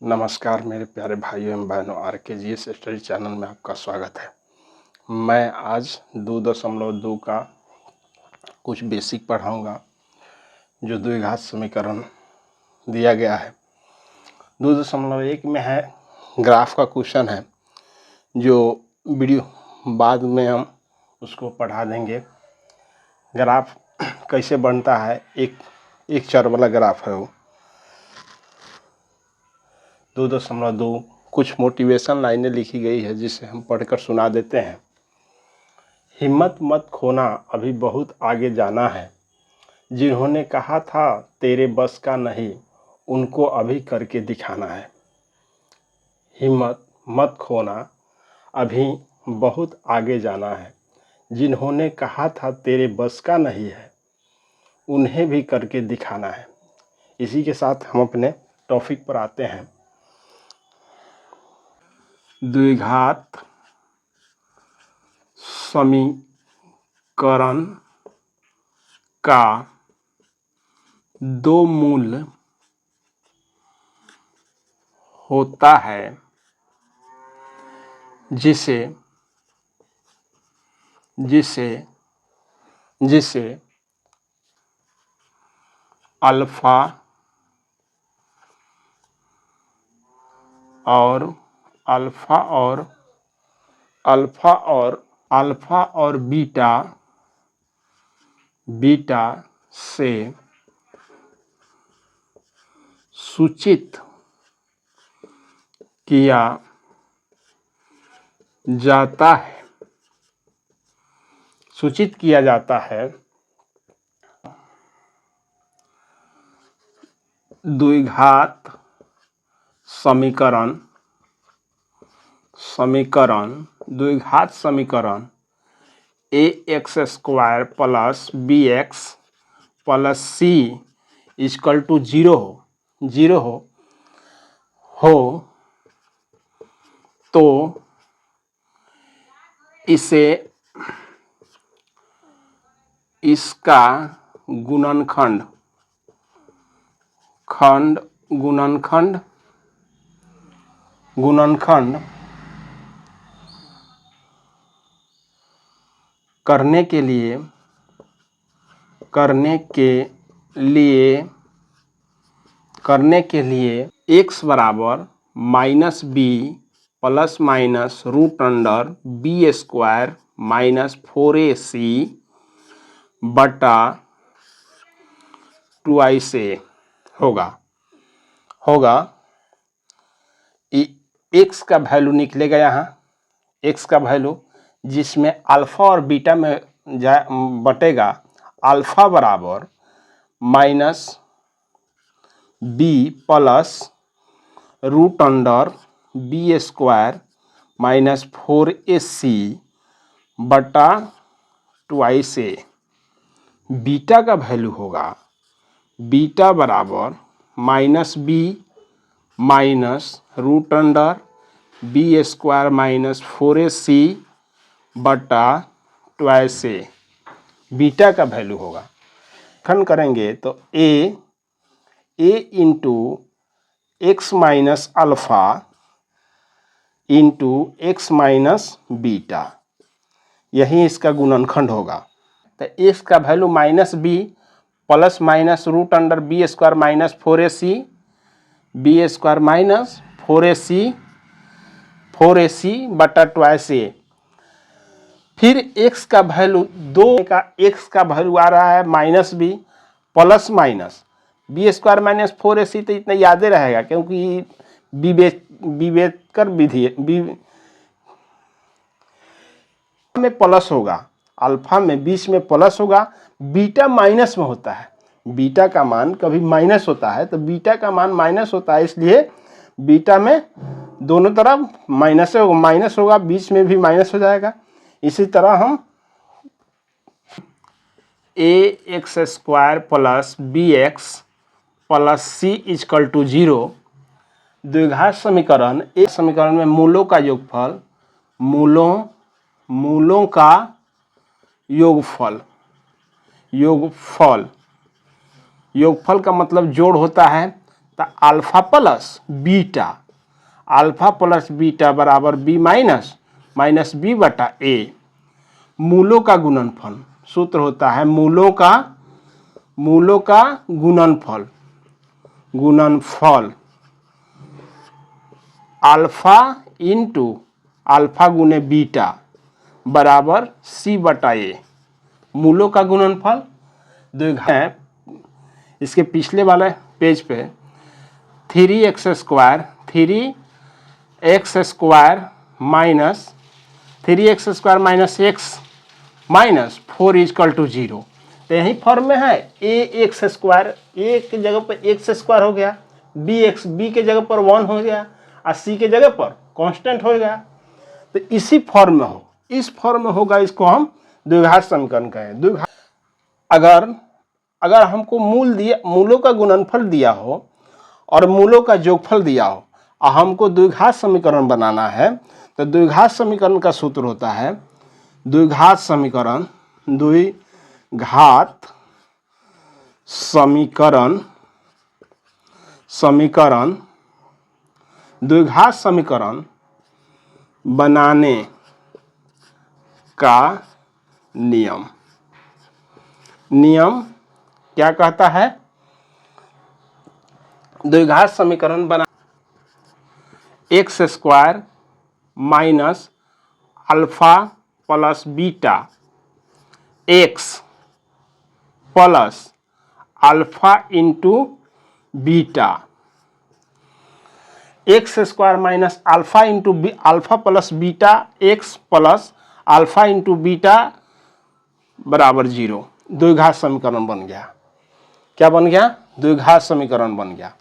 नमस्कार मेरे प्यारे भाइयों एवं बहनों, RKGS स्टडी चैनल में आपका स्वागत है। मैं आज 2.2 का कुछ बेसिक पढ़ाऊंगा जो द्विघात समीकरण दिया गया है। 2.1 में है, ग्राफ का क्वेश्चन है जो वीडियो बाद में हम उसको पढ़ा देंगे। ग्राफ कैसे बनता है, एक चर वाला ग्राफ है वो। 2.2 कुछ मोटिवेशन लाइनें लिखी गई है जिसे हम पढ़कर सुना देते हैं। हिम्मत मत खोना, अभी बहुत आगे जाना है। जिन्होंने कहा था तेरे बस का नहीं, उनको अभी करके दिखाना है। हिम्मत मत खोना, अभी बहुत आगे जाना है। जिन्होंने कहा था तेरे बस का नहीं है, उन्हें भी करके दिखाना है। इसी के साथ हम अपने टॉपिक पर आते हैं। द्विघात समीकरण का दो मूल होता है जिसे अल्फा और बीटा से सूचित किया जाता है। द्विघात समीकरण ax² plus bx plus c equal to 0 हो तो इसका गुणनखंड करने के लिए x बराबर minus B plus minus root under b² minus 4ac बटा 2a होगा। x का वैल्यू निकलेगा यहाँ, x का वैल्यू जिसमें अल्फा और बीटा में बटेगा। अल्फा बराबर minus B plus root under b² minus 4ac बटा 2a। बीटा का वैल्यू होगा बीटा बराबर minus B minus root under b² minus 4ac बटा 2a। बीटा का वैल्यू होगा, खंड करेंगे तो a into x minus alpha into x minus beta, यही इसका गुणनखंड होगा। तो एक्स का value minus B plus minus root under b² minus 4ac b² minus 4ac बटा 2a। फिर x का वैल्यू x का वैल्यू आ रहा है minus B plus minus b² minus 4ac, तो इतना यादें रहेगा क्योंकि विवेकर विधि में प्लस होगा, अल्फा में 20 में प्लस होगा, बीटा माइनस में होता है। बीटा का मान कभी माइनस होता है तो बीटा का मान माइनस होता है, इसलिए बीटा में दोनों तरफ माइनस होगा, 20 में भी माइनस हो जाएगा। इसी तरह हम ax² plus bx plus c equal to 0 द्विघात समीकरण में मूलों का योगफल मूलों का योगफल का मतलब जोड़ होता है। तो alpha plus beta, alpha plus beta बराबर बी माइनस माइनस बी बटा ए। मूलों का गुणनफल, सूत्र होता है मूलों का गुणनफल, गुणनफल अल्फा इंटू अल्फा गुने बीटा बराबर सी बटा ए। मूलों का गुणनफल द्विघात, इसके पिछले वाले पेज पे 3x square minus 3x square minus x minus 4 equal to 0। तो यही फॉर्म में है ए एक्स स्क्वायर, ए के जगह पर एक्स स्क्वायर हो गया, बी के जगह पर 1 हो गया और सी के जगह पर कांस्टेंट हो गया। तो इसी फॉर्म में हो, इस फॉर्म में होगा, इसको हम द्विघात समीकरण कहें। द्विघात अगर हमको मूलों का गुणनफल दिया हो और मूलों का योगफल दिया हो और हमको द्विघात समीकरण बनाना है, तो द्विघात समीकरण का सूत्र होता है द्विघात समीकरण द्विघात समीकरण बनाने का नियम क्या कहता है? द्विघात समीकरण बना x square minus alpha plus beta x plus alpha into beta, x square minus alpha into alpha plus beta x plus alpha into beta बराबर 0। द्विघात समीकरण बन गया। क्या बन गया? द्विघात समीकरण बन गया।